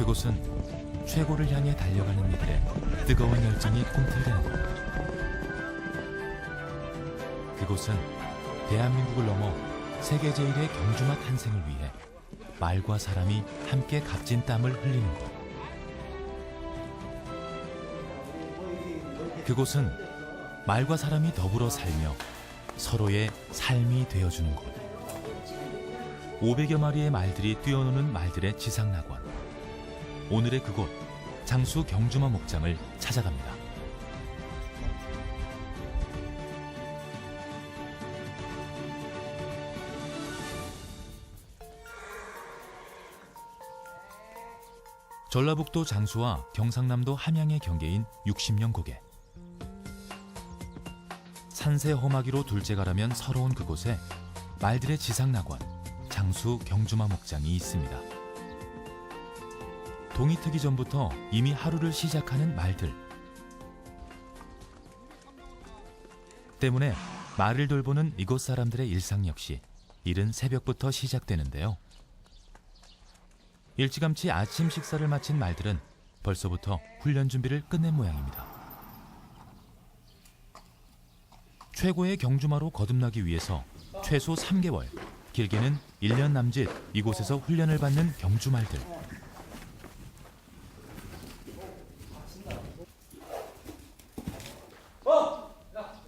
그곳은 최고를 향해 달려가는 이들의 뜨거운 열정이 꿈틀대는 곳. 그곳은 대한민국을 넘어 세계 제1의 경주마 탄생을 위해 말과 사람이 함께 값진 땀을 흘리는 곳. 그곳은 말과 사람이 더불어 살며 서로의 삶이 되어주는 곳. 500여 마리의 말들이 뛰어노는 말들의 지상낙원. 오늘의 그곳 장수 경주마 목장을 찾아갑니다. 전라북도 장수와 경상남도 함양의 경계인 60년 고개. 산세 험하기로 둘째가라면 서러운 그곳에 말들의 지상낙원 장수 경주마 목장이 있습니다. 동이 트기 전부터 이미 하루를 시작하는 말들. 때문에 말을 돌보는 이곳 사람들의 일상 역시 이른 새벽부터 시작되는데요. 일찌감치 아침 식사를 마친 말들은 벌써부터 훈련 준비를 끝낸 모양입니다. 최고의 경주마로 거듭나기 위해서 최소 3개월, 길게는 1년 남짓 이곳에서 훈련을 받는 경주말들.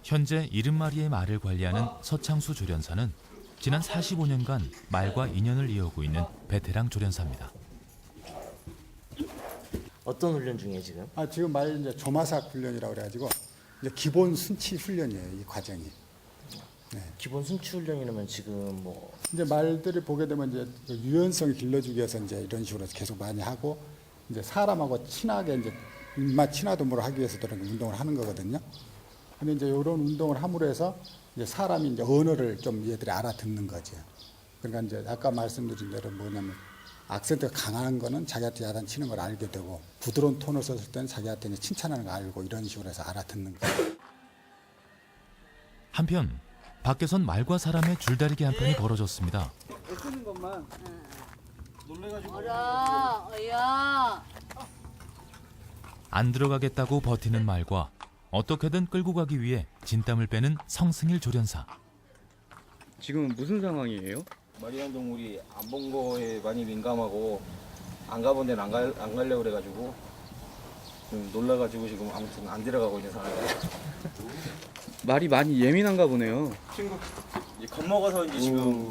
현재 70마리의 말을 관리하는 서창수 조련사는 지난 45년간 말과 인연을 이어오고 있는 베테랑 조련사입니다. 어떤 훈련 중이에요 지금? 지금 말 이제 조마삭 훈련이라고 그래가지고 이제 기본 순치 훈련이에요, 이 과정이. 네. 기본 순치 훈련이라면 지금 뭐 이제 말들을 보게 되면 이제 그 유연성을 길러주기 위해서 이제 이런 식으로 계속 많이 하고 이제 사람하고 친하게 이제 입맛 친화도모를 하기 위해서 그런 운동을 하는 거거든요. 근데 이제 이런 운동을 함으로 해서 이제 사람이 이제 언어를 좀 얘들이 알아듣는 거죠. 그러니까 이제 아까 말씀드린 대로 뭐냐면 악센트가 강한 거는 자기한테 야단치는 걸 알게 되고 부드러운 톤을 썼을 때는 자기한테 이제 칭찬하는 걸 알고 이런 식으로 해서 알아듣는 거예요. 한편 밖에선 말과 사람의 줄다리기 한 판이 벌어졌습니다. 쓰는 것만 놀래가지고. 어야. 안 들어가겠다고 버티는 말과 어떻게든 끌고 가기 위해 진땀을 빼는 성승일 조련사. 지금은 무슨 상황이에요? 마리안 동물이 안 본 거에 많이 민감하고 안 가본 데는 안 가려고 그래가지고 좀 놀라가지고 지금 아무튼 안 들어가고 있는 상황이에요. 말이 많이 예민한가 보네요. 친구 이제 겁먹어서 이제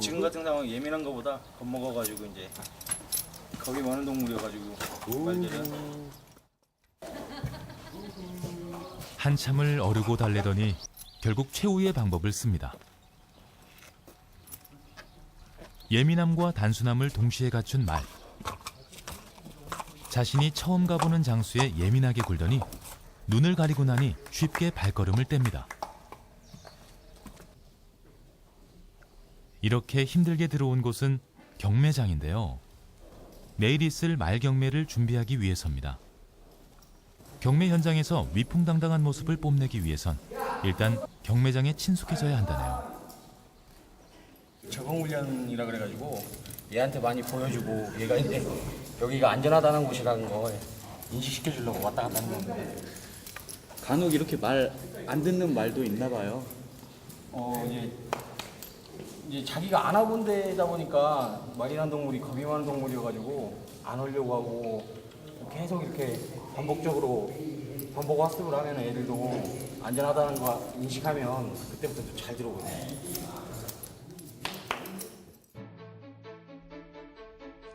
지금 같은 상황 예민한 거보다 겁먹어가지고 이제 겁이 많은 동물이어가지고 말들은. 한참을 어르고 달래더니 결국 최후의 방법을 씁니다. 예민함과 단순함을 동시에 갖춘 말. 자신이 처음 가보는 장수에 예민하게 굴더니 눈을 가리고 나니 쉽게 발걸음을 뗍니다. 이렇게 힘들게 들어온 곳은 경매장인데요. 내일 있을 말 경매를 준비하기 위해서입니다. 경매 현장에서 위풍당당한 모습을 뽐내기 위해선 일단 경매장에 친숙해져야 한다네요. 적응 훈련이라 그래가지고 얘한테 많이 보여주고 얘가 이제 여기가 안전하다는 곳이라는 거 인식시켜 주려고 왔다 갔다 하는 건데. 간혹 이렇게 말 안 듣는 말도 있나 봐요. 이제 자기가 안 와본 데다 보니까 말이란 동물이 겁이 많은 동물이어가지고 안 오려고 하고 계속 이렇게 반복적으로 반복 학습을 하면 애들도 안전하다는 거 인식하면 그때부터 좀 잘 들어오거든요.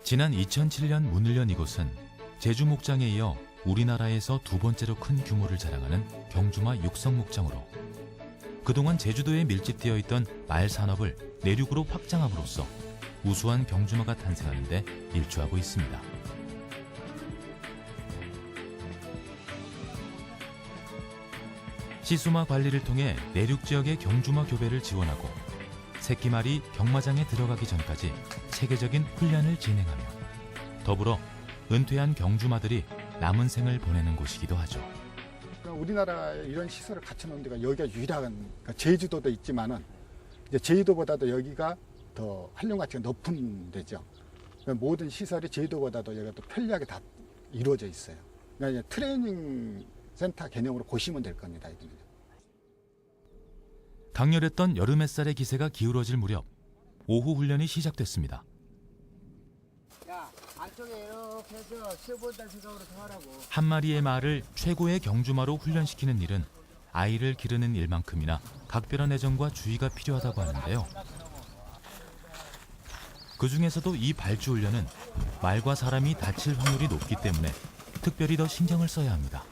지난 2007년 문을 연 이곳은 제주 목장에 이어 우리나라에서 두 번째로 큰 규모를 자랑하는 경주마 육성 목장으로 그동안 제주도에 밀집되어 있던 말 산업을 내륙으로 확장함으로써 우수한 경주마가 탄생하는 데 일조하고 있습니다. 시수마 관리를 통해 내륙 지역의 경주마 교배를 지원하고 새끼말이 경마장에 들어가기 전까지 체계적인 훈련을 진행하며 더불어 은퇴한 경주마들이 남은 생을 보내는 곳이기도 하죠. 우리나라에 이런 시설을 갖춰놓은 데가 여기가 유일한, 그러니까 제주도도 있지만은 이제 제주도보다도 여기가 더 활용 가치가 높은 데죠. 그러니까 모든 시설이 제주도보다도 여기가 더 편리하게 다 이루어져 있어요. 그러니까 이제 트레이닝 센터 개념으로 보시면 될 겁니다. 이거는. 강렬했던 여름 햇살의 기세가 기울어질 무렵 오후 훈련이 시작됐습니다. 야, 안쪽에 이렇게 해서 쉬어본다는 생각으로 더 하라고. 한 마리의 말을 최고의 경주마로 훈련시키는 일은 아이를 기르는 일만큼이나 각별한 애정과 주의가 필요하다고 하는데요. 그 중에서도 이 발주 훈련은 말과 사람이 다칠 확률이 높기 때문에 특별히 더 신경을 써야 합니다.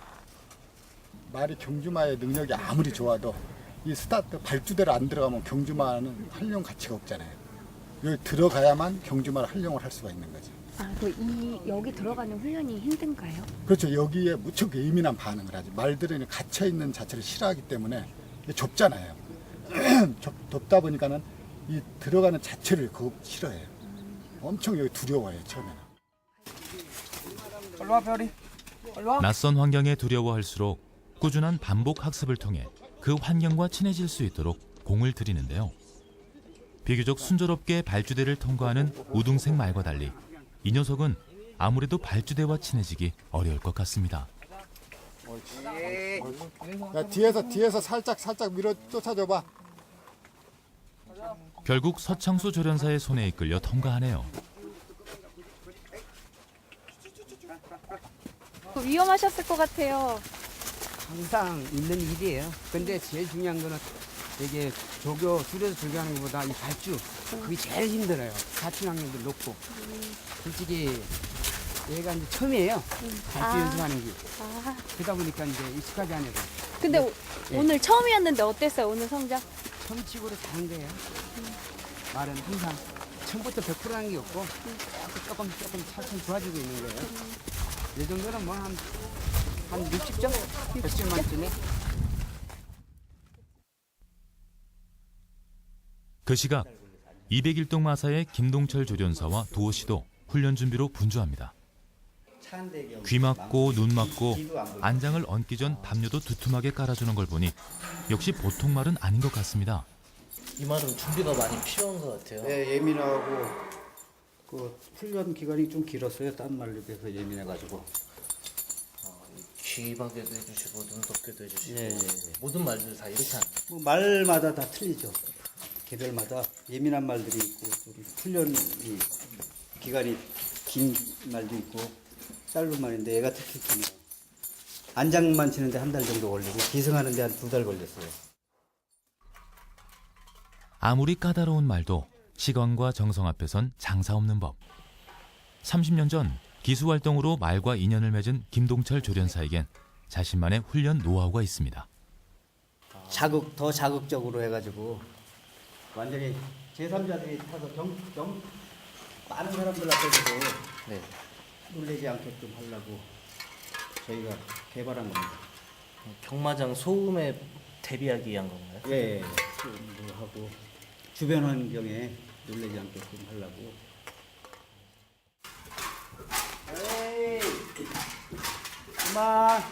말이 경주마의 능력이 아무리 좋아도 이 스타트 발주대로 안 들어가면 경주마는 활용 가치가 없잖아요. 여기 들어가야만 경주마를 활용을 할 수가 있는 거죠. 아, 여기 들어가는 훈련이 힘든가요? 그렇죠. 여기에 무척 예민한 반응을 하죠. 말들은 갇혀 있는 자체를 싫어하기 때문에 이게 좁잖아요. 좁다 보니까는 이 들어가는 자체를 싫어해요. 엄청 여기 두려워해요, 처음에는. 얼른 와, 별이. 얼른 와. 낯선 환경에 두려워할수록 꾸준한 반복 학습을 통해 그 환경과 친해질 수 있도록 공을 들이는데요. 비교적 순조롭게 발주대를 통과하는 우등색 말과 달리 이 녀석은 아무래도 발주대와 친해지기 어려울 것 같습니다. 야, 뒤에서 살짝 밀어 쫓아줘봐. 결국 서창수 조련사의 손에 이끌려 통과하네요. 위험하셨을 것 같아요. 항상 있는 일이에요. 근데 제일 중요한 거는 이게 술에서 조교하는 것보다 이 발주, 그게 제일 힘들어요. 사춘 학년들 높고. 솔직히 얘가 이제 처음이에요. 발주 연습하는 게. 그러다 보니까 이제 익숙하지 않아서. 근데 오늘 처음이었는데 어땠어요? 오늘 성적? 처음치고로 잘한 거예요. 말은 항상 처음부터 100%라는 게 없고 조금 차츰 좋아지고 있는 거예요. 이 정도는 뭐 한 60점? 100점 만점에. 그 시각 201동 마사의 김동철 조련사와 도호 씨도 훈련 준비로 분주합니다. 귀 막고 눈 막고 안장을 얹기 전 담요도 두툼하게 깔아주는 걸 보니 역시 보통 말은 아닌 것 같습니다. 이 말은 준비가 많이 필요한 것 같아요. 네, 예민하고 그 훈련 기간이 좀 길었어요. 딴 말로 비해서 예민해가지고. 귀 박여도 해주시고 눈썹교도 해주시고 예. 모든 말들 다 이렇게 하는. 뭐 말마다 다 틀리죠. 개별마다 예민한 말들이 있고 우리 훈련 기간이 긴 말도 있고 짧은 말인데 얘가 특히 기네요. 안장만 치는데 한 달 정도 걸리고 기승하는데 한 2달 걸렸어요. 아무리 까다로운 말도 시간과 정성 앞에선 장사 없는 법. 30년 전 기수활동으로 말과 인연을 맺은 김동철 조련사에겐 자신만의 훈련 노하우가 있습니다. 더 자극적으로 해가지고 완전히 제3자들이 타서 많은 사람들 앞에서도 네. 놀라지 않게끔 하려고 저희가 개발한 겁니다. 경마장 소음에 대비하기 위한 건가요? 예, 소음도 하고 주변 환경에 놀라지 않게끔 하려고. 에이, 그만.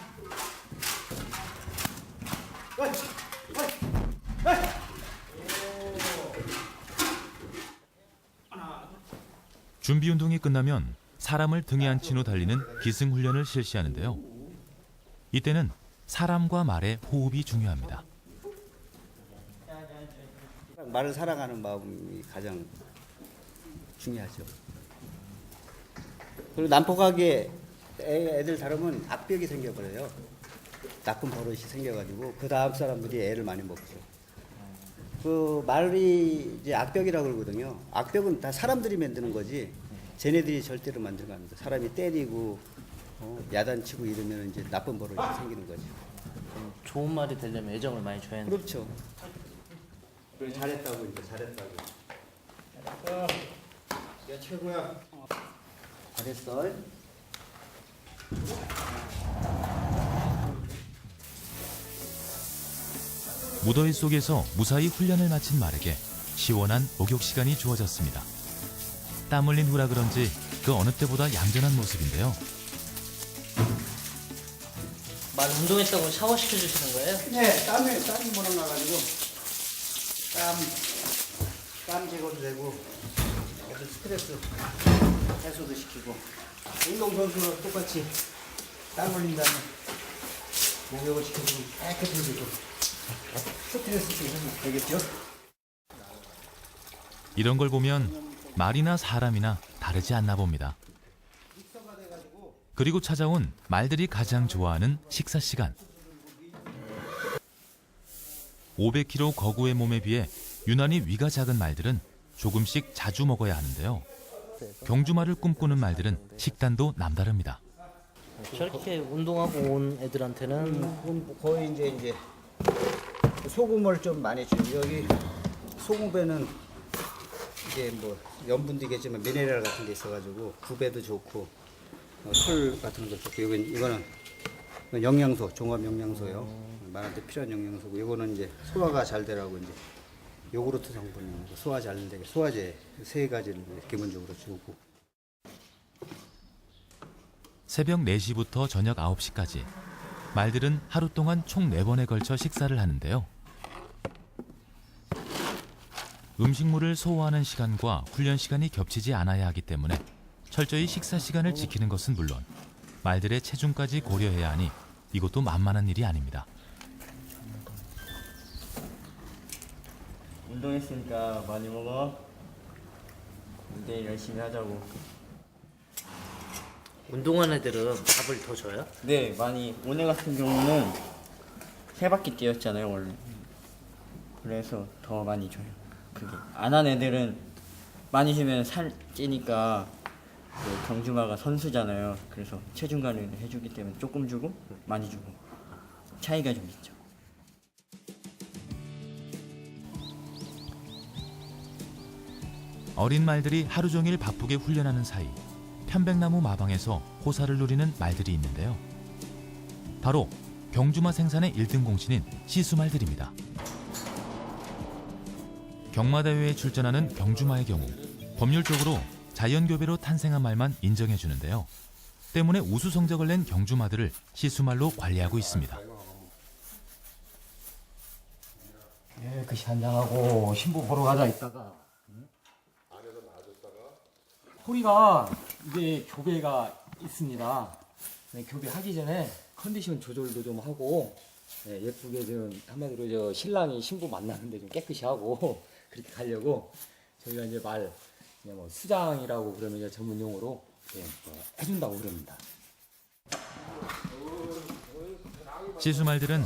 준비 운동이 끝나면 사람을 등에 앉힌 후 달리는 기승 훈련을 실시하는데요. 이때는 사람과 말의 호흡이 중요합니다. 말을 사랑하는 마음이 가장 중요하죠. 그리고 난폭하게 애들 다루면 악벽이 생겨버려요. 나쁜 버릇이 생겨가지고 그 다음 사람들이 애를 많이 먹죠. 그 말이 이제 악벽이라고 그러거든요. 악벽은 다 사람들이 만드는 거지 쟤네들이 절대로 만들면 안 돼. 사람이 때리고 야단치고 이러면 이제 나쁜 버릇이 생기는 거죠. 좋은 말이 되려면 애정을 많이 줘야 하는데. 그렇죠. 그래, 잘했다고 이제 잘했다고. 야 최고야. 잘했어. 무더위 속에서 무사히 훈련을 마친 말에게 시원한 목욕 시간이 주어졌습니다. 땀 흘린 후라 그런지 그 어느 때보다 얌전한 모습인데요. 말 운동했다고 샤워 시켜주시는 거예요? 네, 땀이 몰아나가지고 땀 제거도 되고 애들 스트레스 해소도 시키고 운동선수랑 똑같이 땀 흘린 다음에 목욕을 시켜주면 깨끗해지고 스트레스 해소 되겠죠? 이런 걸 보면 말이나 사람이나 다르지 않나 봅니다. 그리고 찾아온 말들이 가장 좋아하는 식사 시간. 500kg 거구의 몸에 비해 유난히 위가 작은 말들은 조금씩 자주 먹어야 하는데요. 경주말을 꿈꾸는 말들은 식단도 남다릅니다. 저렇게 운동하고 온 애들한테는 거의 이제 소금을 좀 많이 줘요. 여기 소금에는 이게 뭐 염분도 있겠지만 미네랄 같은 게 있어가지고 구배도 좋고 철 같은 것도 좋고 이거는 영양소, 종합 영양소요. 말한테 필요한 영양소고 이거는 이제 소화가 잘 되라고 이제 요구르트 성분이 소화 잘 되게 소화제 3가지를 기본적으로 주고. 새벽 4시부터 저녁 9시까지 말들은 하루 동안 총 4번에 걸쳐 식사를 하는데요. 음식물을 소화하는 시간과 훈련 시간이 겹치지 않아야 하기 때문에 철저히 식사 시간을 지키는 것은 물론 말들의 체중까지 고려해야 하니 이것도 만만한 일이 아닙니다. 운동했으니까 많이 먹어. 내일 열심히 하자고. 운동한 애들은 밥을 더 줘요? 네, 많이. 오늘 같은 경우는 3바퀴 뛰었잖아요, 원래. 그래서 더 많이 줘요. 그게. 안 한 애들은 많이 주면 살 찌니까 그 경주마가 선수잖아요. 그래서 체중 관리를 해주기 때문에 조금 주고 많이 주고 차이가 좀 있죠. 어린 말들이 하루 종일 바쁘게 훈련하는 사이 편백나무 마방에서 호사를 누리는 말들이 있는데요. 바로 경주마 생산의 1등 공신인 시수말들입니다. 경마대회에 출전하는 경주마의 경우 법률적으로 자연교배로 탄생한 말만 인정해주는데요. 때문에 우수 성적을 낸 경주마들을 시수말로 관리하고 있습니다. 깨끗이 한장하고 신부 보러 가자 있다가 소리가 이제 교배가 있습니다. 네, 교배하기 전에 컨디션 조절도 좀 하고 네, 예쁘게 좀 한마디로 저 신랑이 신부 만나는데 좀 깨끗이 하고 그렇게 가려고 저희가 이제 말 그냥 뭐 수장이라고 그러면 이제 전문 용어로 예, 뭐 해준다고 그럽니다. 시수말들은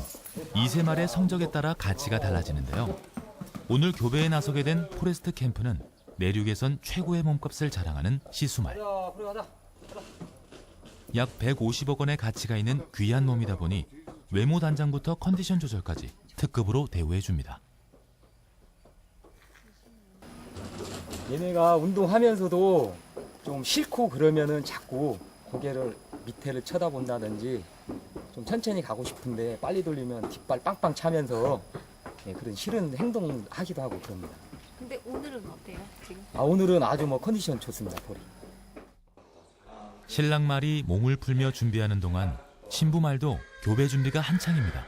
2세말의 성적에 따라 가치가 달라지는데요. 오늘 교배에 나서게 된 포레스트 캠프는 내륙에선 최고의 몸값을 자랑하는 시수말. 약 150억 원의 가치가 있는 귀한 몸이다 보니 외모 단장부터 컨디션 조절까지 특급으로 대우해줍니다. 얘네가 운동하면서도 좀 싫고 그러면은 자꾸 고개를 밑에를 쳐다본다든지 좀 천천히 가고 싶은데 빨리 돌리면 뒷발 빵빵 차면서 예, 그런 싫은 행동을 하기도 하고 그럽니다. 근데 오늘은 어때요, 지금? 오늘은 아주 뭐 컨디션 좋습니다, 돌이. 신랑 말이 몸을 풀며 준비하는 동안 신부 말도 교배 준비가 한창입니다.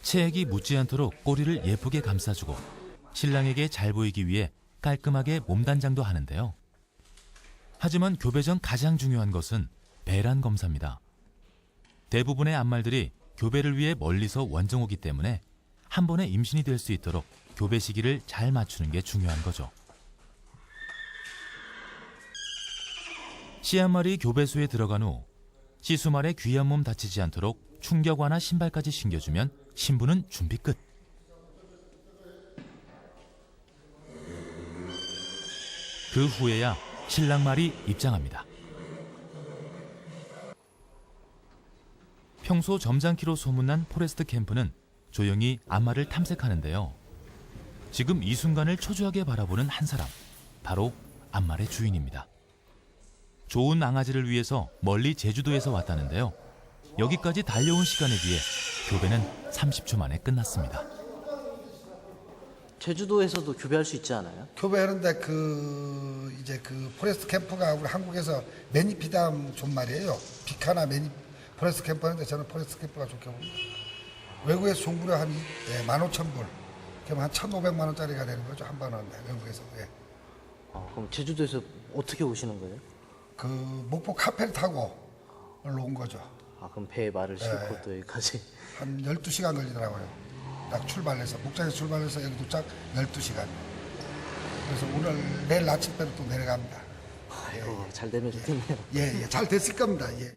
체액이 묻지 않도록 꼬리를 예쁘게 감싸주고 신랑에게 잘 보이기 위해 깔끔하게 몸단장도 하는데요. 하지만 교배 전 가장 중요한 것은 배란 검사입니다. 대부분의 암말들이 교배를 위해 멀리서 원정 오기 때문에 한 번에 임신이 될 수 있도록 교배 시기를 잘 맞추는 게 중요한 거죠. 씨 한 마리 교배소에 들어간 후 시수말의 귀한 몸 다치지 않도록 충격화나 신발까지 신겨주면 신부는 준비 끝. 그 후에야 신랑 말이 입장합니다. 평소 점잖기로 소문난 포레스트 캠프는 조용히 암말을 탐색하는데요. 지금 이 순간을 초조하게 바라보는 한 사람, 바로 암말의 주인입니다. 좋은 앙아지를 위해서 멀리 제주도에서 왔다는데요. 여기까지 달려온 시간에 비해 교배는 30초 만에 끝났습니다. 제주도에서도 교배할 수 있지 않아요? 교배하는데 이제 포레스트 캠프가 우리 한국에서 매니피담 존말이에요. 비카나 포레스트 캠프 하는데 저는 포레스트 캠프가 좋게 봅니다. 외국에서 종부료 한 15,000불, 그럼 한 1,500만 원짜리가 되는 거죠. 한 번 하는데 외국에서. 예. 그럼 제주도에서 어떻게 오시는 거예요? 그 목포 카페를 타고 올라온 거죠. 그럼 배에 말을 싣고 또 여기까지. 한 12시간 걸리더라고요. 딱 출발해서 목장에서 출발해서 여기 도착 12시간. 그래서 오늘 내일 아침배로 또 내려갑니다. 아이고, 잘 되면 좋겠네요. 예, 잘 됐을 겁니다. 예.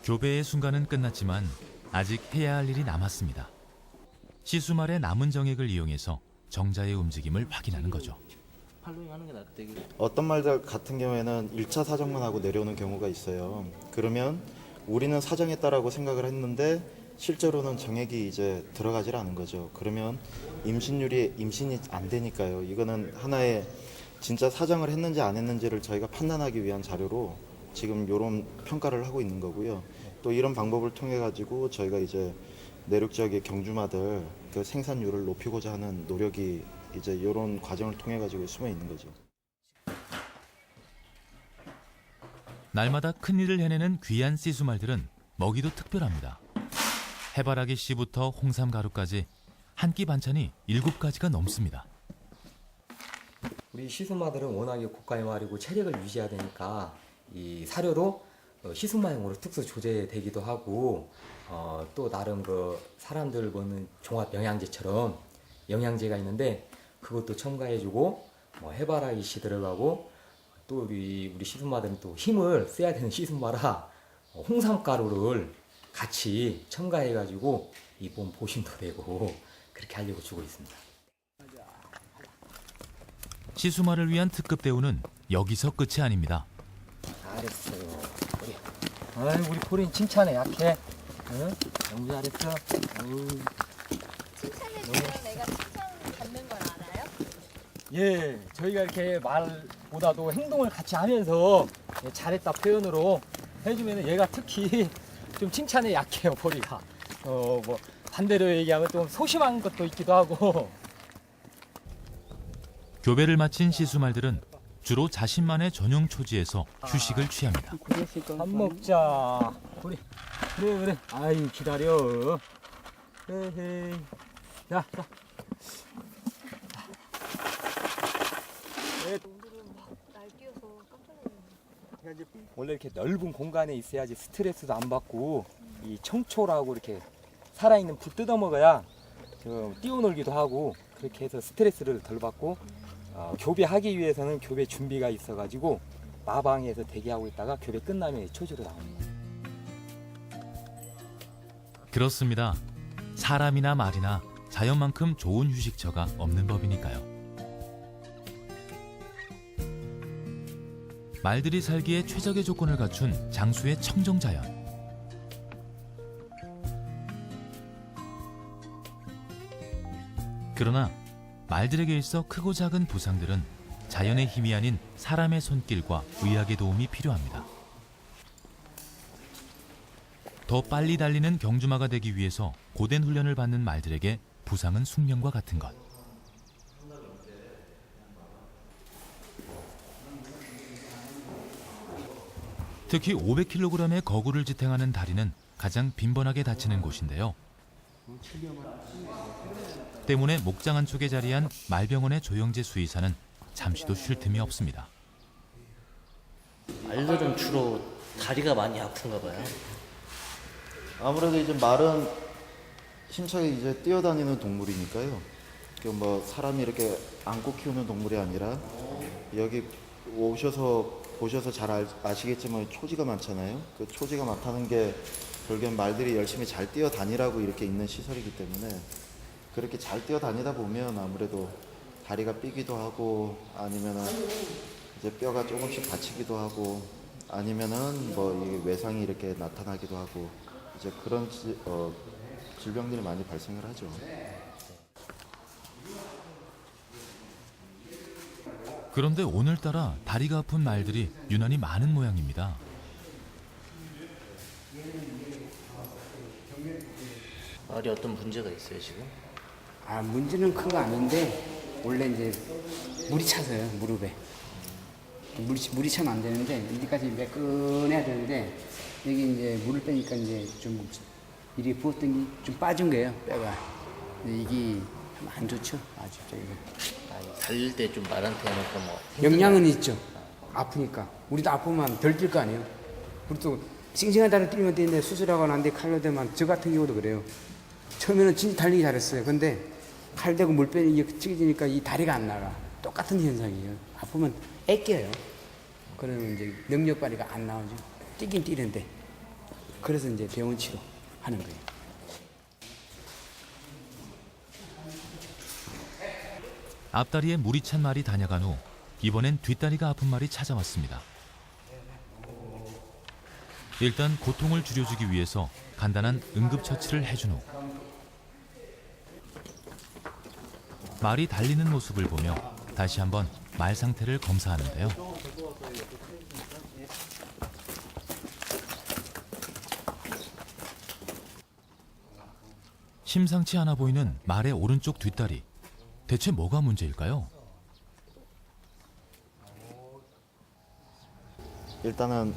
교배의 순간은 끝났지만 아직 해야 할 일이 남았습니다. 시수말의 남은 정액을 이용해서 정자의 움직임을 확인하는 거죠. 팔로잉 하는 게 낫대. 어떤 말들 같은 경우에는 1차 사정만 하고 내려오는 경우가 있어요. 그러면 우리는 사정했다라고 생각을 했는데 실제로는 정액이 이제 들어가질 않은 거죠. 그러면 임신이 안 되니까요. 이거는 하나의 진짜 사정을 했는지 안 했는지를 저희가 판단하기 위한 자료로 지금 이런 평가를 하고 있는 거고요. 또 이런 방법을 통해 가지고 저희가 이제 내륙 지역의 경주마들 그 생산율을 높이고자 하는 노력이 이제 이런 과정을 통해 가지고 숨어 있는 거죠. 날마다 큰일을 해내는 귀한 씨수말들은 먹이도 특별합니다. 해바라기 씨부터 홍삼 가루까지 한 끼 반찬이 7가지가 넘습니다. 우리 시수마들은 워낙에 고가의 말이고 체력을 유지해야 되니까 이 사료도 시수마용으로 특수 조제되기도 하고 또 나름 그 사람들 먹는 종합 영양제처럼 영양제가 있는데 그것도 첨가해주고 뭐 해바라기 씨 들어가고 또 우리 시수마들은 또 힘을 써야 되는 시수마라 홍삼가루를 같이 첨가해가지고 이 몸 보신도 되고 그렇게 하려고 주고 있습니다. 시수말을 위한 특급 대우는 여기서 끝이 아닙니다. 잘했어요. 우리 포린 칭찬에 약해. 응? 너무 잘했어. 칭찬해주면 내가 칭찬 받는 걸 알아요? 예, 저희가 이렇게 말보다도 행동을 같이 하면서 잘했다 표현으로 해주면 얘가 특히 좀 칭찬에 약해요, 포리가. 뭐 반대로 얘기하면 좀 소심한 것도 있기도 하고. 교배를 마친 시수말들은 주로 자신만의 전용 초지에서 휴식을 취합니다. 밥 먹자. 그래. 아이 기다려. 헤헤. 자. 원래 이렇게 넓은 공간에 있어야지 스트레스도 안 받고 이 청초라고 이렇게 살아있는 풀 뜯어 먹어야 뛰어놀기도 하고 그렇게 해서 스트레스를 덜 받고 교배하기 위해서는 교배 준비가 있어가지고 마방에서 대기하고 있다가 교배 끝나면 초지로 나옵니다. 그렇습니다. 사람이나 말이나 자연만큼 좋은 휴식처가 없는 법이니까요. 말들이 살기에 최적의 조건을 갖춘 장수의 청정자연. 그러나 말들에게 있어 크고 작은 부상들은 자연의 힘이 아닌 사람의 손길과 의학의 도움이 필요합니다. 더 빨리 달리는 경주마가 되기 위해서 고된 훈련을 받는 말들에게 부상은 숙명과 같은 것. 특히 500kg의 거구를 지탱하는 다리는 가장 빈번하게 다치는 곳인데요. 때문에 목장 안쪽에 자리한 말병원의 조영재 수의사는 잠시도 쉴 틈이 없습니다. 말들은 주로 다리가 많이 아픈가 봐요. 아무래도 이제 말은 힘차게 이제 뛰어다니는 동물이니까요. 그 뭐 사람이 이렇게 안고 키우는 동물이 아니라 여기 보셔서 잘 아시겠지만 초지가 많잖아요. 그 초지가 많다는 게 결국엔 말들이 열심히 잘 뛰어다니라고 이렇게 있는 시설이기 때문에 그렇게 잘 뛰어다니다 보면 아무래도 다리가 삐기도 하고 아니면은 이제 뼈가 조금씩 다치기도 하고 아니면은 뭐 이 외상이 이렇게 나타나기도 하고 이제 그런 질병들이 많이 발생을 하죠. 그런데 오늘따라 다리가 아픈 말들이 유난히 많은 모양입니다. 말이 어떤 문제가 있어요 지금? 문제는 큰 거 아닌데 원래 이제 물이 차서요, 무릎에. 물이 차면 안 되는데 여기까지 매끈해야 되는데 여기 이제 물을 빼니까 이제 좀 이리 부었던 게 좀 빠진 거예요, 뼈가. 근데 이게 하면 안 좋죠. 아주 저기. 아니, 달릴 때 좀 말한테 하니까 뭐. 영향은 있죠. 아프니까. 우리도 아프면 덜 뛸 거 아니에요. 우리 또 싱싱한 다리 뛰면 되는데 수술하거나 안 돼 칼로 되면 저 같은 경우도 그래요. 처음에는 진짜 달리기 잘했어요. 근데 칼 대고 물 빼기 찌개지니까 이 다리가 안 나가. 똑같은 현상이에요. 아프면 애껴요. 그러면 이제 능력 발휘가 안 나오죠. 뛰긴 뛰는데. 그래서 이제 병원 치료 하는 거예요. 앞다리에 물이 찬 말이 다녀간 후 이번엔 뒷다리가 아픈 말이 찾아왔습니다. 일단 고통을 줄여주기 위해서 간단한 응급처치를 해준 후 말이 달리는 모습을 보며 다시 한번 말 상태를 검사하는데요. 심상치 않아 보이는 말의 오른쪽 뒷다리. 대체 뭐가 문제일까요? 일단은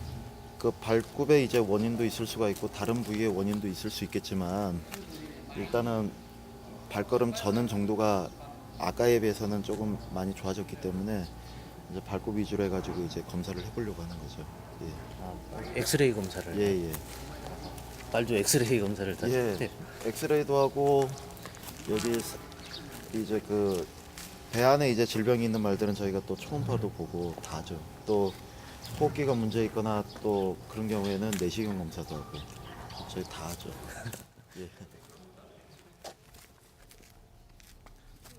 그 발굽에 이제 원인도 있을 수가 있고 다른 부위의 원인도 있을 수 있겠지만 일단은 발걸음 저는 정도가 아까에 비해서는 조금 많이 좋아졌기 때문에 이제 발굽 위주로 해가지고 이제 검사를 해보려고 하는 거죠. 예. 아, 엑스레이 검사를. 예. 말도 엑스레이 검사를 다. 예. 엑스레이도 하고 여기 이제 그 배 안에 이제 질병이 있는 말들은 저희가 또 초음파도 보고 다 하죠. 또 호흡기가 문제 있거나 또 그런 경우에는 내시경 검사도 하고 저희 다 하죠. 예.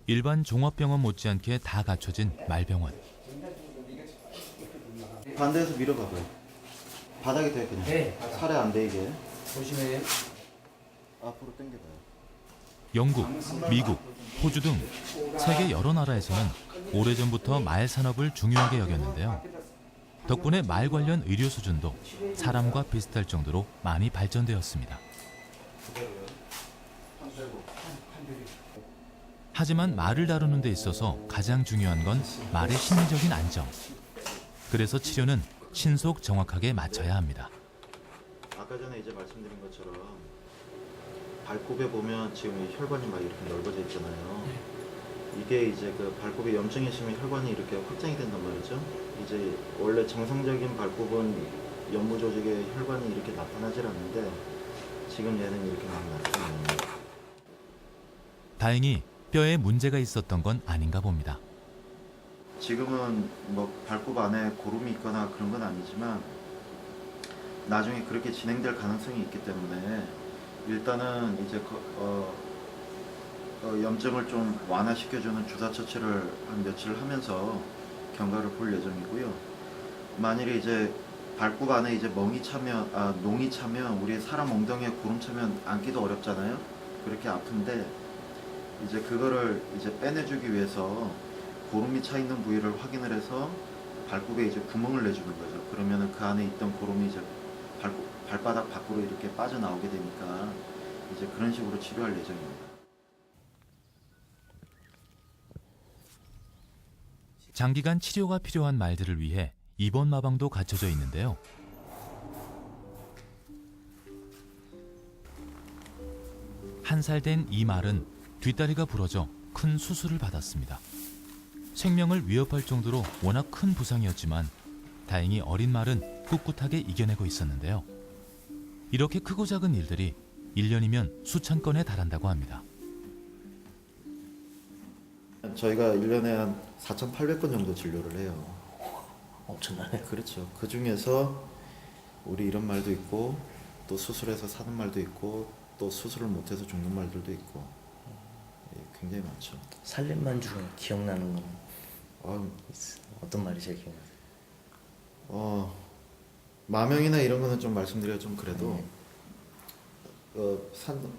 일반 종합병원 못지않게 다 갖춰진 말병원. 반대에서 밀어봐봐요. 바닥에 대 그냥. 네. 살에 안 대게. 조심해요. 앞으로 당겨봐요. 영국, 미국, 호주 등 세계 여러 나라에서는 오래전부터 말 산업을 중요하게 여겼는데요. 덕분에 말 관련 의료 수준도 사람과 비슷할 정도로 많이 발전되었습니다. 하지만 말을 다루는 데 있어서 가장 중요한 건 말의 심리적인 안정. 그래서 치료는 신속 정확하게 맞춰야 합니다. 아까 전에 이제 말씀드린 것처럼 발굽에 보면 지금 이 혈관이 막 이렇게 넓어져 있잖아요. 이게 이제 그 발굽에 염증이 있으면 혈관이 이렇게 확장이 된단 말이죠. 이제 원래 정상적인 발굽은 연무 조직에 혈관이 이렇게 나타나질 않는데 지금 얘는 이렇게 막 나타나요. 다행히 뼈에 문제가 있었던 건 아닌가 봅니다. 지금은 뭐 발굽 안에 고름이 있거나 그런 건 아니지만 나중에 그렇게 진행될 가능성이 있기 때문에 일단은 이제 염증을 좀 완화시켜주는 주사 처치를 한 며칠 하면서 경과를 볼 예정이고요. 만일에 이제 발굽 안에 이제 농이 차면 우리 사람 엉덩이에 고름 차면 앉기도 어렵잖아요. 그렇게 아픈데 이제 그거를 이제 빼내주기 위해서 고름이 차 있는 부위를 확인을 해서 발굽에 이제 구멍을 내주는 거죠. 그러면은 그 안에 있던 고름이 이제 발바닥 밖으로 이렇게 빠져나오게 되니까 이제 그런 식으로 치료할 예정입니다. 장기간 치료가 필요한 말들을 위해 입원 마방도 갖춰져 있는데요. 한 살 된 이 말은 뒷다리가 부러져 큰 수술을 받았습니다. 생명을 위협할 정도로 워낙 큰 부상이었지만 다행히 어린 말은 꿋꿋하게 이겨내고 있었는데요. 이렇게 크고 작은 일들이 1년이면 수천 건에 달한다고 합니다. 저희가 1년에 한 4,800건 정도 진료를 해요. 엄청나네. 그렇죠. 그 중에서 우리 이런 말도 있고 또 수술해서 사는 말도 있고 또 수술을 못해서 죽는 말들도 있고 굉장히 많죠. 살림만 중에 기억나는 건 어떤 말이 제일 기억나세요? 마명이나 이런 거는 좀 말씀드리기가 좀 그래도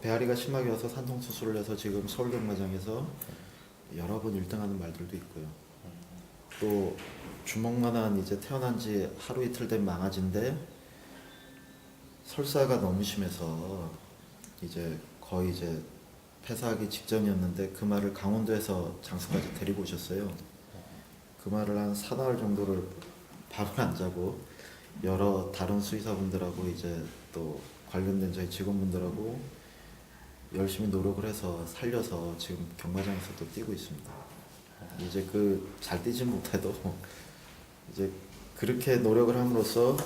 배앓이가 심하게 와서 산통 수술을 해서 지금 서울경마장에서 여러 번 1등하는 말들도 있고요. 또 주먹만한 이제 태어난 지 하루 이틀 된 망아지인데 설사가 너무 심해서 이제 거의 이제 폐사하기 직전이었는데 그 말을 강원도에서 장수까지 데리고 오셨어요. 그 말을 한 4나흘 정도를 밥을 안 자고 여러 다른 수의사분들하고 이제 또 관련된 저희 직원분들하고 열심히 노력을 해서 살려서 지금 경마장에서도 뛰고 있습니다. 이제 그 잘 뛰진 못해도 이제 그렇게 노력을 함으로써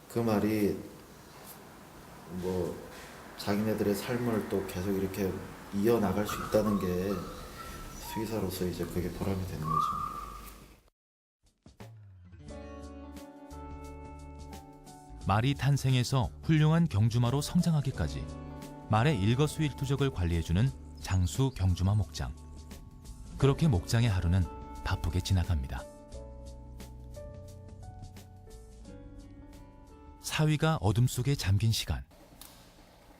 그 말이 뭐 자기네들의 삶을 또 계속 이렇게 이어나갈 수 있다는 게 수의사로서 이제 그게 보람이 되는 거죠. 말이 탄생해서 훌륭한 경주마로 성장하기까지 말의 일거수일투족을 관리해주는 장수 경주마 목장. 그렇게 목장의 하루는 바쁘게 지나갑니다. 사위가 어둠 속에 잠긴 시간.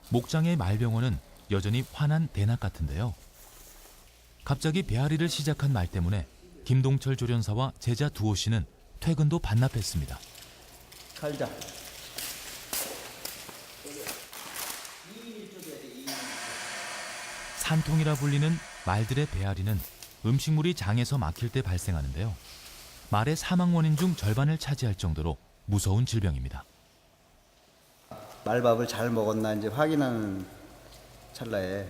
목장의 말병원은 여전히 환한 대낮 같은데요. 갑자기 배앓이를 시작한 말 때문에 김동철 조련사와 제자 두호 씨는 퇴근도 반납했습니다. 갈자. 산통이라 불리는 말들의 배앓이는 음식물이 장에서 막힐 때 발생하는데요. 말의 사망 원인 중 절반을 차지할 정도로 무서운 질병입니다. 말밥을 잘 먹었나 이제 확인하는 찰나에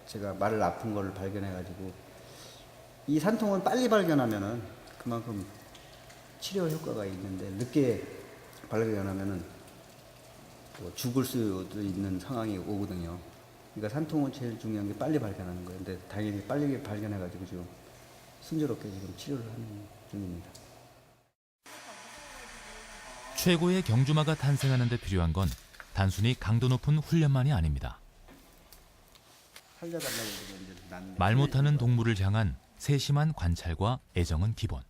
제가 말을 아픈 걸 발견해가지고 이 산통은 빨리 발견하면은 그만큼 치료 효과가 있는데 늦게 발견하면은 뭐 죽을 수도 있는 상황이 오거든요. 그러니까 산통은 제일 중요한 게 빨리 발견하는 거예요. 근데 당연히 빨리 발견해가지고 지금 순조롭게 지금 치료를 하는 중입니다. 최고의 경주마가 탄생하는 데 필요한 건 단순히 강도 높은 훈련만이 아닙니다. 말 못하는 동물을 향한 세심한 관찰과 애정은 기본.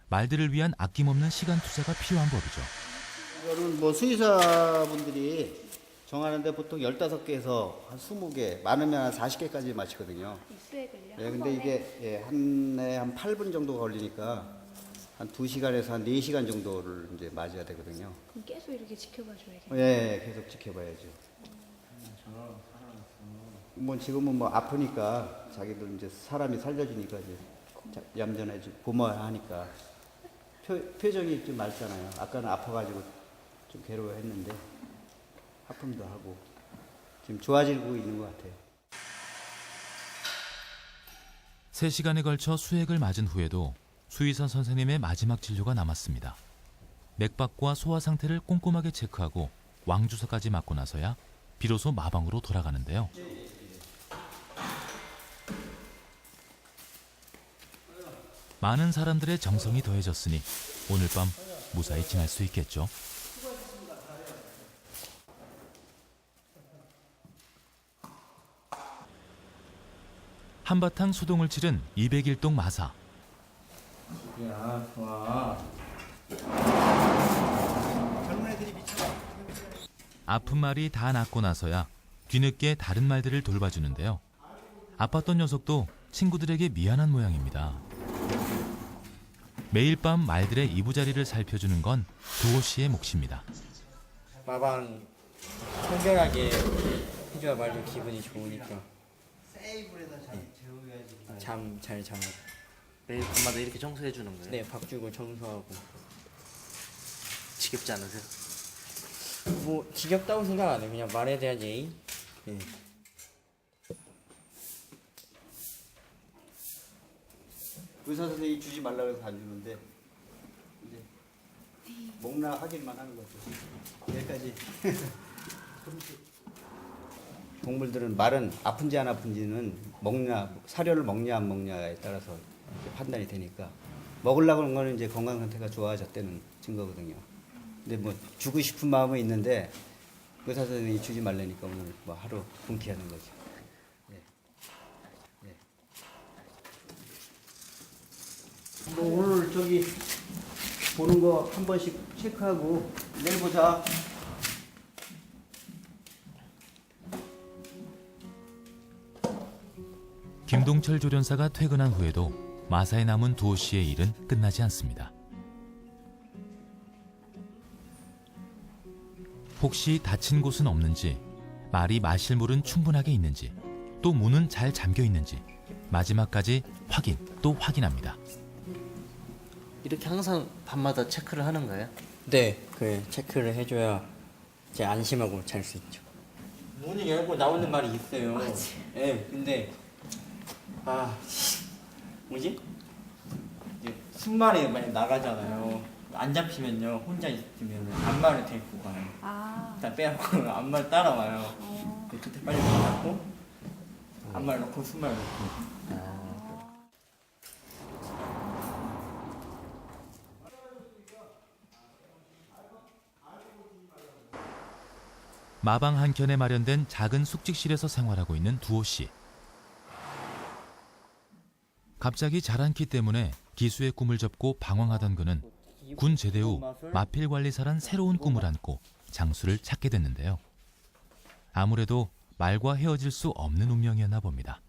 말들을 위한 아낌없는 시간 투자가 필요한 법이죠. 이거는 뭐 수의사분들이 정하는데 보통 15개에서 한 20개, 많으면 한 40개까지 마치거든요. 수액을요? 네, 근데 이게 한 해에 한 8분 정도 걸리니까 한 2시간에서 한 4시간 정도를 이제 맞아야 되거든요. 그럼 계속 이렇게 지켜봐줘야겠네요. 예, 계속 지켜봐야죠. 뭐 지금은 뭐 아프니까 자기들 이제 사람이 살려주니까 이제 얌전해지고 고마워하니까 표정이 좀 맑잖아요. 아까는 아파가지고 좀 괴로워했는데 하품도 하고 지금 좋아지고 있는 것 같아요. 3시간에 걸쳐 수액을 맞은 후에도 수의사 선생님의 마지막 진료가 남았습니다. 맥박과 소화 상태를 꼼꼼하게 체크하고 왕주사까지 맞고 나서야 비로소 마방으로 돌아가는데요. 많은 사람들의 정성이 더해졌으니 오늘 밤 무사히 지날 수 있겠죠. 한바탕 소동을 치른 201동 마사. 야, 좋아. 아픈 말이 다 낫고 나서야 뒤늦게 다른 말들을 돌봐주는데요. 아팠던 녀석도 친구들에게 미안한 모양입니다. 매일 밤 말들의 이부자리를 살펴주는 건 두호 씨의 몫입니다. 마방 청결하게 해줘야 말도 기분이 좋으니까. 잠 잘 자고. 매일 밤마다 이렇게 청소해 주는 거예요? 네, 밥 주고 청소하고. 지겹지 않으세요? 뭐 지겹다고 생각 안 해요. 그냥 말에 대한 예의. 네. 의사 선생님이 주지 말라고 해서 안 주는데 이제 먹나 확인만 하는 거죠. 여기까지. 동물들은 말은 아픈지 안 아픈지는 먹냐 사료를 먹냐 안 먹냐에 따라서 판단이 되니까 먹으려고 하는 거는 이제 건강 상태가 좋아졌다는 증거거든요. 근데 뭐 주고 싶은 마음은 있는데 의사 선생님이 주지 말라니까 오늘 뭐 하루 분티하는 거죠. 네. 네. 뭐 오늘 저기 보는 거 한 번씩 체크하고 내일 보자. 김동철 조련사가 퇴근한 후에도 마사에 남은 두호 씨의 일은 끝나지 않습니다. 혹시 다친 곳은 없는지, 말이 마실 물은 충분하게 있는지, 또 문은 잘 잠겨 있는지 마지막까지 확인 또 확인합니다. 이렇게 항상 밤마다 체크를 하는 거예요? 네, 그 체크를 해줘야 이제 안심하고 잘 수 있죠. 문을 열고 나오는 말이 있어요. 예, 근데 뭐지? 이제 순말이 많이 나가잖아요. 안 잡히면요, 혼자 있으면 안마를 데리고 가요. 일단 빼고 안마를 따라와요. 그때 빨리 받고 안마를 넣고 순말 넣고. 마방 한켠에 마련된 작은 숙직실에서 생활하고 있는 두호 씨. 갑자기 자란 키 때문에 기수의 꿈을 접고 방황하던 그는 군 제대 후 마필관리사란 새로운 꿈을 안고 장수를 찾게 됐는데요. 아무래도 말과 헤어질 수 없는 운명이었나 봅니다.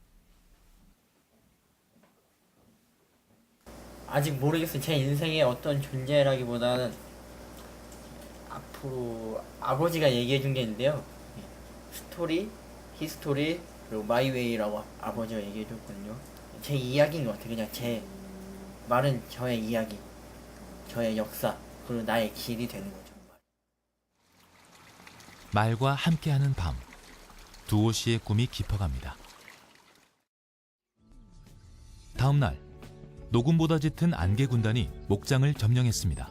아직 모르겠어요. 제 인생의 어떤 존재라기보다는 앞으로 아버지가 얘기해 준 게 있는데요. 스토리, 히스토리, 그리고 마이웨이라고 아버지가 얘기해 줬거든요. 제 이야기인 것 같아요. 그냥 제 말은 저의 이야기, 저의 역사, 그리고 나의 길이 되는 거죠. 말과 함께하는 밤, 두호 씨의 꿈이 깊어갑니다. 다음 날, 녹음보다 짙은 안개 군단이 목장을 점령했습니다.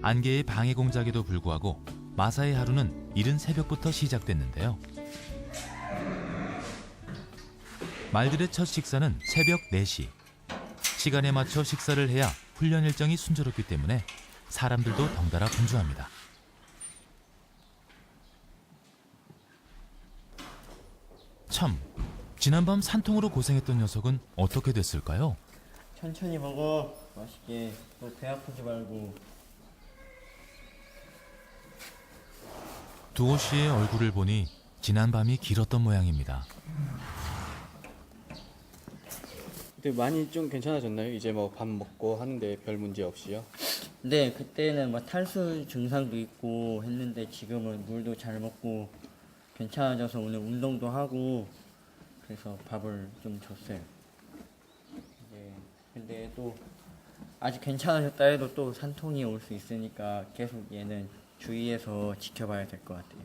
안개의 방해 공작에도 불구하고 마사의 하루는 이른 새벽부터 시작됐는데요. 말들의 첫 식사는 새벽 4시. 시간에 맞춰 식사를 해야 훈련 일정이 순조롭기 때문에 사람들도 덩달아 분주합니다. 참, 지난밤 산통으로 고생했던 녀석은 어떻게 됐을까요? 천천히 먹어. 맛있게. 너 배 아프지 말고. 두호 씨의 얼굴을 보니 지난 밤이 길었던 모양입니다. 근데 많이 좀 괜찮아졌나요? 이제 뭐 밥 먹고 하는데 별 문제 없이요? 네, 그때는 뭐 탈수 증상도 있고 했는데 지금은 물도 잘 먹고 괜찮아져서 오늘 운동도 하고 그래서 밥을 좀 줬어요. 네, 근데 또 아직 괜찮아졌다 해도 또 산통이 올 수 있으니까 계속 얘는 주의해서 지켜봐야 될 것 같아요.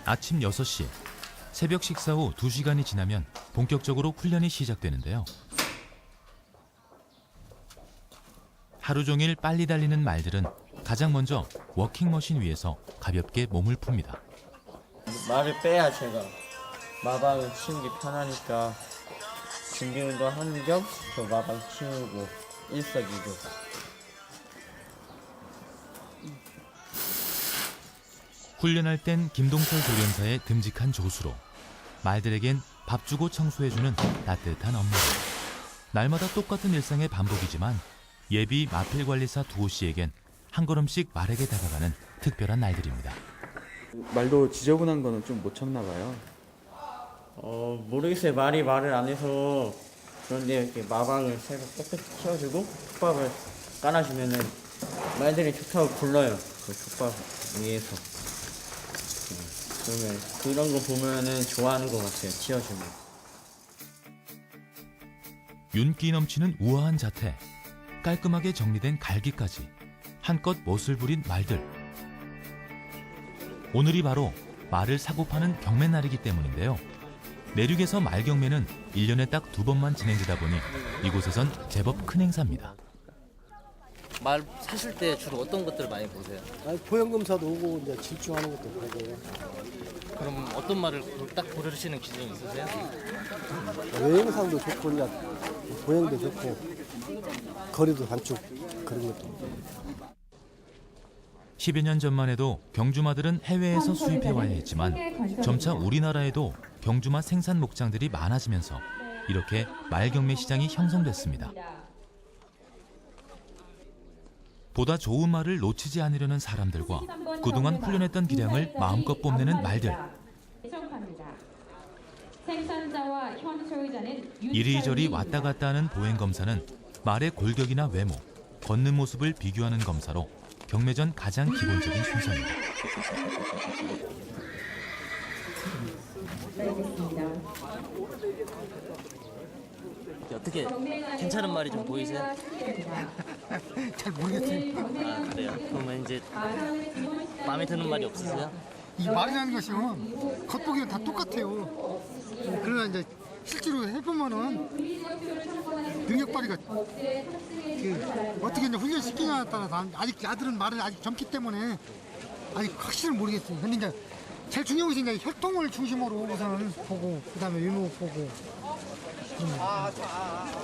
아침 6시, 새벽 식사 후 2시간이 지나면 본격적으로 훈련이 시작되는데요. 하루 종일 빨리 달리는 말들은 가장 먼저 워킹머신 위에서 가볍게 몸을 풉니다. 말을 빼야 제가 마방을 치우기 편하니까 준비 운동 하는 겸 저 마방 치우고 일석이조. 훈련할 땐 김동철 조련사의 듬직한 조수로 말들에겐 밥 주고 청소해주는 따뜻한 엄마. 날마다 똑같은 일상의 반복이지만 예비 마필관리사 두호 씨에겐 한 걸음씩 말에게 다가가는 특별한 날들입니다. 말도 지저분한 거는 좀 못 참나 봐요. 모르겠어요. 말을 안 해서. 그런데 이렇게 마방을 새로 깨끗이 치워주고 솥밥을 깔아주면은 말들이 좋다고 불러요. 그 솥밥 위에서. 그러면 그런 거 보면은 좋아하는 것 같아요. 치워주면. 윤기 넘치는 우아한 자태, 깔끔하게 정리된 갈기까지 한껏 멋을 부린 말들. 오늘이 바로 말을 사고 파는 경매날이기 때문인데요. 내륙에서 말 경매는 1년에 딱 2번만 진행되다 보니 이곳에선 제법 큰 행사입니다. 말 사실 때 주로 어떤 것들을 많이 보세요? 보행검사도 오고 이제 질주하는 것도 보고. 그럼 어떤 말을 딱 고르시는 기준이 있으세요? 외형상도 좋고 그냥 보행도 좋고 거리도 단축 그런 것도. 10여 년 전만 해도 경주마들은 해외에서 수입해와야 했지만 점차 우리나라에도 경주마 생산 목장들이 많아지면서 이렇게 말 경매 시장이 형성됐습니다. 보다 좋은 말을 놓치지 않으려는 사람들과 그동안 훈련했던 기량을 마음껏 뽐내는 말들. 이리저리 왔다 갔다 하는 보행검사는 말의 골격이나 외모, 걷는 모습을 비교하는 검사로 경매전 가장 기본적인 순서입니다. 어떻게 괜찮은 말이 좀 보이세요? 잘 모르겠어요. 아 그래요? 그러면 이제 마음에 드는 말이 없으세요? 이 말이라는 것이요 겉보기는 다 똑같아요. 그러나 이제 실제로 해보면은 능력 발휘가 어떻게 이제 훈련시키냐에 따라서 아직 아들은 말을 아직 젊기 때문에 아직 확실히 모르겠어요. 근데 이제 제일 중요한 것이 이제 혈통을 중심으로 우선은 보고 그다음에 외모 보고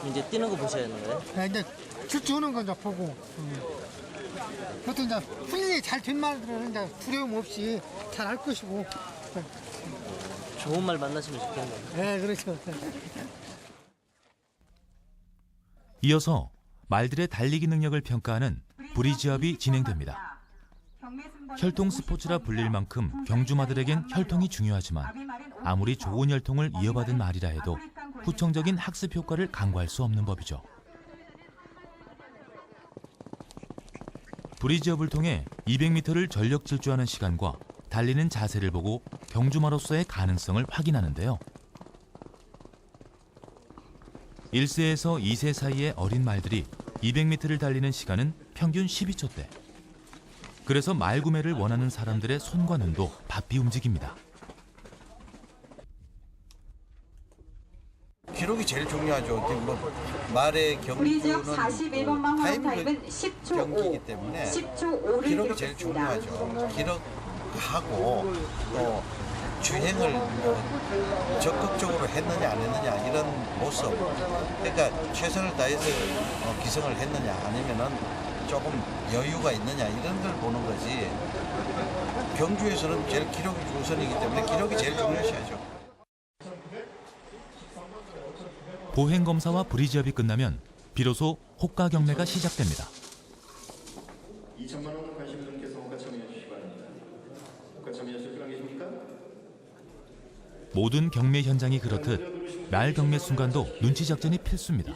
이제 뛰는 거 보셔야 하는 거예요? 네, 이제 질주하는 건 이제 보고 보통 이제 훈련이 잘 된 말들은 이제 두려움 없이 잘 할 것이고 좋은 말 만나시면 좋겠네요. 네 그렇죠. 이어서 말들의 달리기 능력을 평가하는 브리지업이 진행됩니다. 혈통 스포츠라 불릴 만큼 경주마들에겐 혈통이 중요하지만 아무리 좋은 혈통을 이어받은 말이라 해도 후천적인 학습 효과를 간과할 수 없는 법이죠. 브리지업을 통해 200m를 전력 질주하는 시간과 달리는 자세를 보고 경주마로서의 가능성을 확인하는데요. 1세에서 2세 사이의 어린 말들이 200m를 달리는 시간은 평균 12초대. 그래서 말 구매를 원하는 사람들의 손과 눈도 바삐 움직입니다. 기록이 제일 중요하죠. 뭐 말의 경주는 타임 경기이기 때문에 기록이 제일 중요하죠. 기록하고 또 주행을 적극적으로 했느냐 안 했느냐 이런 모습. 그러니까 최선을 다해서 기성을 했느냐 아니면은 조금 여유가 있느냐 이런 걸 보는 거지. 경주에서는 제일 기록이 우선이기 때문에 기록이 제일 중요시하죠. 보행검사와 브리지업이 끝나면 비로소 호가 경매가 시작됩니다. 2천만 원 관심 분께서 호가 참여해 주시기 바랍니다. 호가 참여하실 분 계십니까? 모든 경매 현장이 그렇듯 말 경매 순간도 눈치 작전이 필수입니다.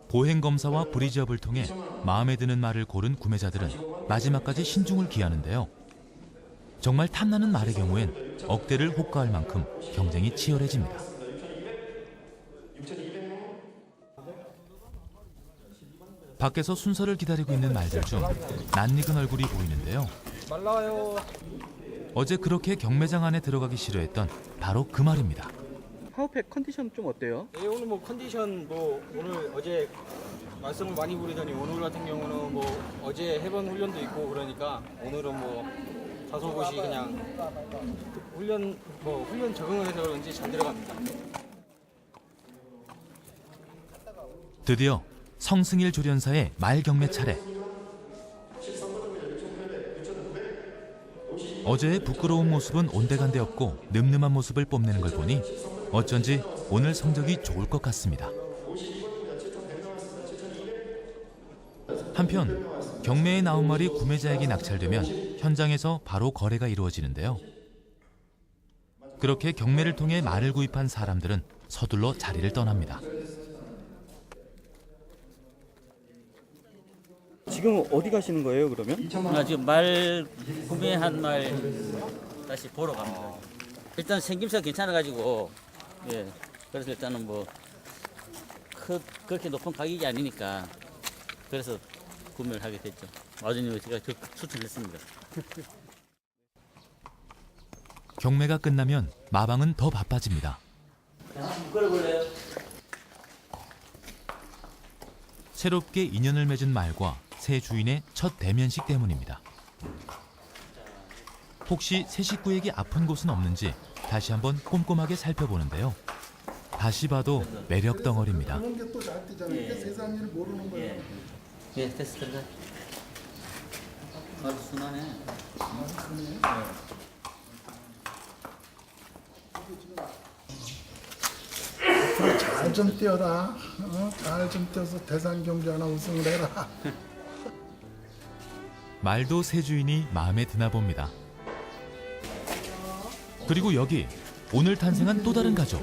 보행검사와 브리지업을 통해 마음에 드는 말을 고른 구매자들은 마지막까지 신중을 기하는데요. 정말 탐나는 말의 경우엔 억대를 호가할 만큼 경쟁이 치열해집니다. 밖에서 순서를 기다리고 있는 말들 중 낯익은 얼굴이 보이는데요. 말 나와요. 어제 그렇게 경매장 안에 들어가기 싫어했던 바로 그 말입니다. 파워팩 컨디션 좀 어때요? 네, 오늘 뭐 컨디션 오늘 어제 말씀을 많이 부리더니 오늘 같은 경우는 어제 해본 훈련도 있고 그러니까 오늘은 다소곳이 그냥 훈련 적응을 해서 그런지 잘 들어갑니다. 드디어 성승일 조련사의 말 경매 차례. 어제의 부끄러운 모습은 온데간데 없고 늠름한 모습을 뽐내는 걸 보니 어쩐지 오늘 성적이 좋을 것 같습니다. 한편 경매에 나온 말이 구매자에게 낙찰되면 현장에서 바로 거래가 이루어지는데요. 그렇게 경매를 통해 말을 구입한 사람들은 서둘러 자리를 떠납니다. 지금 어디 가시는 거예요, 그러면? 지금 말 구매한 말 다시 보러 갑니다. 일단 생김새가 괜찮아가지고 그래서 일단은 그렇게 높은 가격이 아니니까 그래서 구매를 하게 됐죠. 아버님이 제가 추천했습니다. 경매가 끝나면 마방은 더 바빠집니다. 끌어볼래요? 새롭게 인연을 맺은 말과 새 주인의 첫 대면식 때문입니다. 혹시 새 식구에게 아픈 곳은 없는지 다시 한번 꼼꼼하게 살펴보는데요. 다시 봐도 매력 덩어리입니다. 그런 게 또 잘 뜨잖아요. 이게 세상 일을 모르는 거예요. 예, 됐어, 들어가. 아주 순하네. 잘 좀 뛰어라. 잘 좀 뛰어서 대상 경주 하나 우승을 해라. 말도 새 주인이 마음에 드나 봅니다. 그리고 여기 오늘 탄생한 또 다른 가족.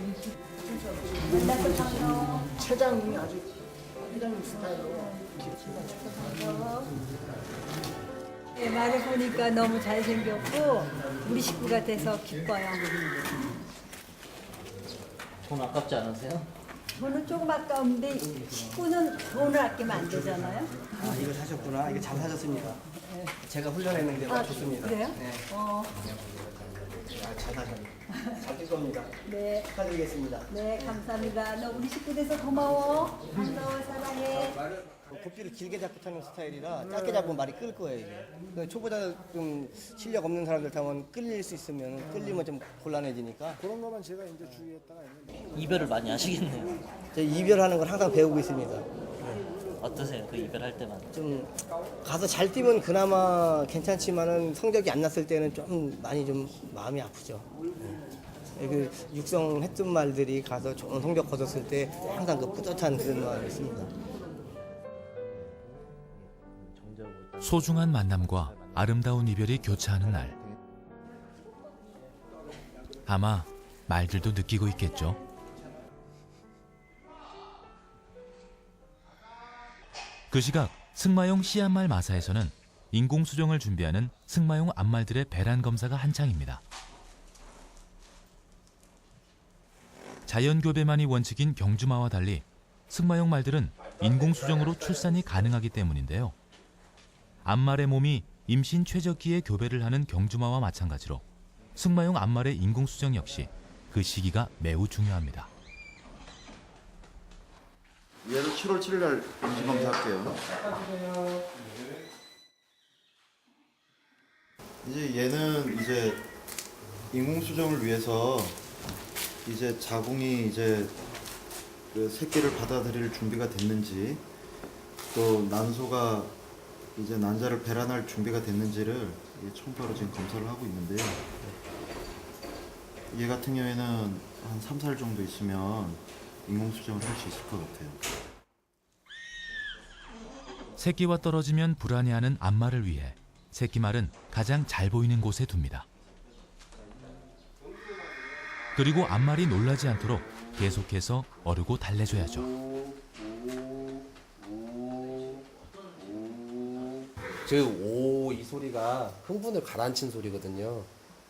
체장이 아주 회장님 스타일로. 네, 말을 보니까 너무 잘생겼고 우리 식구가 돼서 기뻐요. 돈 아깝지 않으세요? 돈은 조금 아까운데 식구는 돈을 아끼면 안 되잖아요. 아, 이거 사셨구나. 이거 잘 사셨습니다. 제가 훈련했는데 좋습니다. 그래요? 네. 어. 잘 사셨네. 잘 될 겁니다. 네. 축하드리겠습니다. 네, 감사합니다. 너 우리 식구 돼서 고마워. 반가워, 사랑해. 고삐를 길게 잡고 타는 스타일이라 짧게 잡으면 말이 끌 거예요. 이게. 그 초보자 좀 실력 없는 사람들 타면 끌릴 수 있으면 끌리면 좀 곤란해지니까 그런 것만 제가 이제 주의했다가 이별을 많이 하시겠네요. 저 이별하는 걸 항상 배우고 있습니다. 어떠세요? 그 이별할 때만? 좀 가서 잘 뛰면 그나마 괜찮지만은 성적이 안 났을 때는 좀 많이 좀 마음이 아프죠. 그 육성 했던 말들이 가서 좋은 성적 거뒀을 때 항상 그 뿌듯한 그런 마음이 있습니다. 소중한 만남과 아름다운 이별이 교차하는 날. 아마 말들도 느끼고 있겠죠. 그 시각 승마용 씨앗말 마사에서는 인공수정을 준비하는 승마용 암말들의 배란 검사가 한창입니다. 자연교배만이 원칙인 경주마와 달리 승마용 말들은 인공수정으로 출산이 가능하기 때문인데요. 암말의 몸이 임신 최적기에 교배를 하는 경주마와 마찬가지로 승마용 암말의 인공수정 역시 그 시기가 매우 중요합니다. 얘도 7월 7일 날 임신검사 할게요. 이제 얘는 이제 인공수정을 위해서 이제 자궁이 이제 그 새끼를 받아들일 준비가 됐는지 또 난소가 이제 난자를 배란할 준비가 됐는지를 청파로 지금 검사를 하고 있는데요. 얘 같은 경우에는 한 3살 정도 있으면 인공수정을 할 수 있을 것 같아요. 새끼와 떨어지면 불안해하는 암말을 위해 새끼말은 가장 잘 보이는 곳에 둡니다. 그리고 암말이 놀라지 않도록 계속해서 어르고 달래줘야죠. 이 소리가 흥분을 가라앉힌 소리거든요.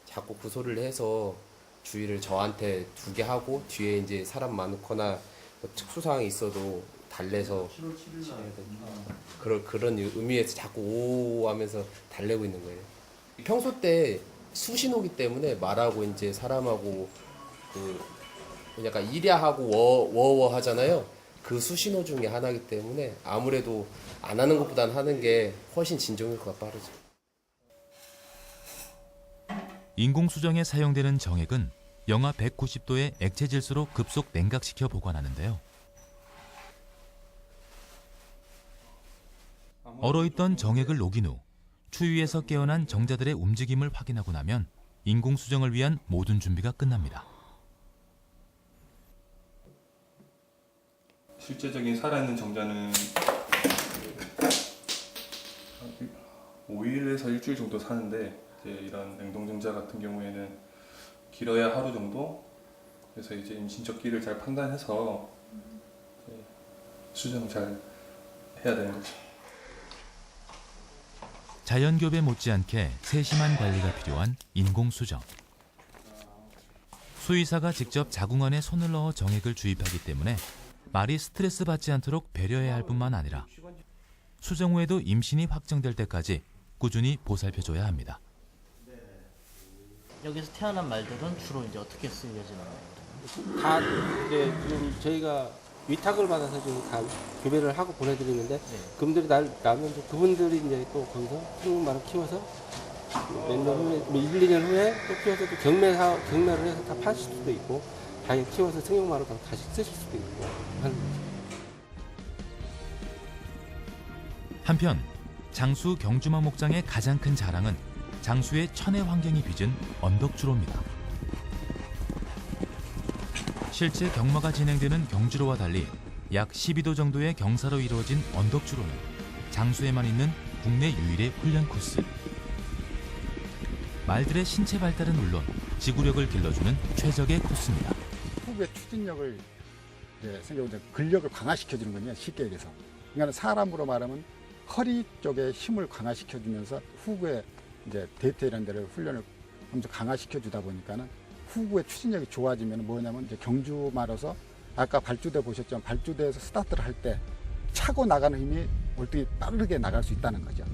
자꾸 그 소리를 해서 주의를 저한테 두게 하고 뒤에 이제 사람 많거나 특수 상황이 있어도 달래서 그런 의미에서 자꾸 오 하면서 달래고 있는 거예요. 평소 때 수신호기 때문에 말하고 이제 사람하고 그 약간 이랴하고 워워 하잖아요. 그 수신호 중에 하나이기 때문에 아무래도 안 하는 것보다는 하는 게 훨씬 진정효과가 빠르죠. 인공수정에 사용되는 정액은 영하 190도의 액체 질소로 급속 냉각시켜 보관하는데요. 얼어있던 정액을 녹인 후 추위에서 깨어난 정자들의 움직임을 확인하고 나면 인공수정을 위한 모든 준비가 끝납니다. 실제적인 살아있는 정자는 5일에서 일주일 정도 사는데 이제 이런 냉동정자 같은 경우에는 길어야 하루 정도. 그래서 이제 임신적 기를 잘 판단해서 수정을 잘 해야 되는 거죠. 자연교배 못지않게 세심한 관리가 필요한 인공수정. 수의사가 직접 자궁 안에 손을 넣어 정액을 주입하기 때문에 말이 스트레스 받지 않도록 배려해야 할 뿐만 아니라 수정 후에도 임신이 확정될 때까지 꾸준히 보살펴줘야 합니다. 여기서 태어난 말들은 주로 이제 어떻게 쓰여지는 거예요? 다 이제 지금 저희가 위탁을 받아서 지금 다 교배를 하고 보내드리는데 그분들이 나면 그분들이 이제 또 거기서 한국말을 키워서 몇 년 후에, 1, 2년 후에 또 키워서 또 경매를 해서 다 파실 수도 있고 자기 키워서 승용말로 다시 쓰실 수도 있고 하는 거죠. 한편 장수 경주마 목장의 가장 큰 자랑은 장수의 천혜 환경이 빚은 언덕주로입니다. 실제 경마가 진행되는 경주로와 달리 약 12도 정도의 경사로 이루어진 언덕주로는 장수에만 있는 국내 유일의 훈련 코스. 말들의 신체 발달은 물론 지구력을 길러주는 최적의 코스입니다. 후의 추진력을 생각해보면 근력을 강화시켜주는 거냐 쉽게 얘기해서. 그러니까 사람으로 말하면 허리 쪽에 힘을 강화시켜주면서 후구의 이제 데이터 이런 데를 훈련을 엄청 강화시켜주다 보니까는 후구의 추진력이 좋아지면 뭐냐면 이제 경주마로서 아까 발주대 보셨지만 발주대에서 스타트를 할 때 차고 나가는 힘이 월등히 빠르게 나갈 수 있다는 거죠.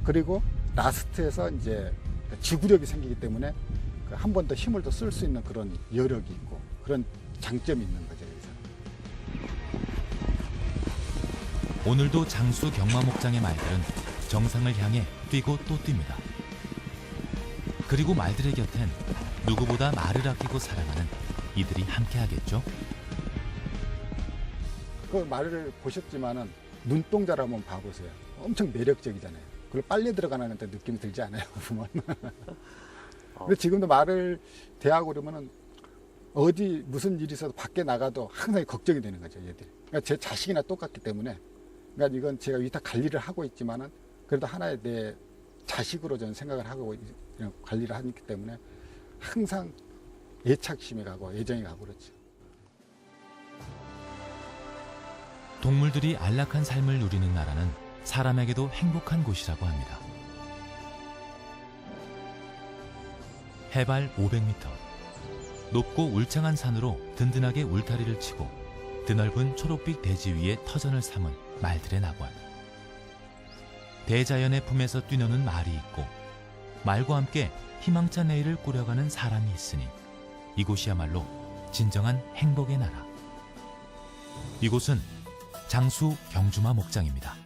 그리고 라스트에서 이제 지구력이 생기기 때문에 한 번 더 힘을 더 쓸 수 있는 그런 여력이 있고 그런 장점이 있는 거죠. 여기서. 오늘도 장수 경마 목장의 말들은 정상을 향해 뛰고 또 뜁니다. 그리고 말들의 곁엔 누구보다 말을 아끼고 사랑하는 이들이 함께하겠죠. 그 말을 보셨지만은 눈동자를 한번 봐보세요. 엄청 매력적이잖아요. 그걸 빨려 들어가는 데 느낌이 들지 않아요? 보면. 근데 지금도 말을 대하고 그러면은 어디 무슨 일이 있어도 밖에 나가도 항상 걱정이 되는 거죠, 얘들이. 그러니까 제 자식이나 똑같기 때문에. 그러니까 이건 제가 위탁 관리를 하고 있지만은 그래도 하나의 내 자식으로 저는 생각을 하고 관리를 하기 때문에 항상 애착심이 가고 애정이 가고 그렇죠. 동물들이 안락한 삶을 누리는 나라는 사람에게도 행복한 곳이라고 합니다. 해발 500m, 높고 울창한 산으로 든든하게 울타리를 치고 드넓은 초록빛 대지 위에 터전을 삼은 말들의 낙원. 대자연의 품에서 뛰노는 말이 있고 말과 함께 희망찬 내일을 꾸려가는 사람이 있으니 이곳이야말로 진정한 행복의 나라. 이곳은 장수 경주마 목장입니다.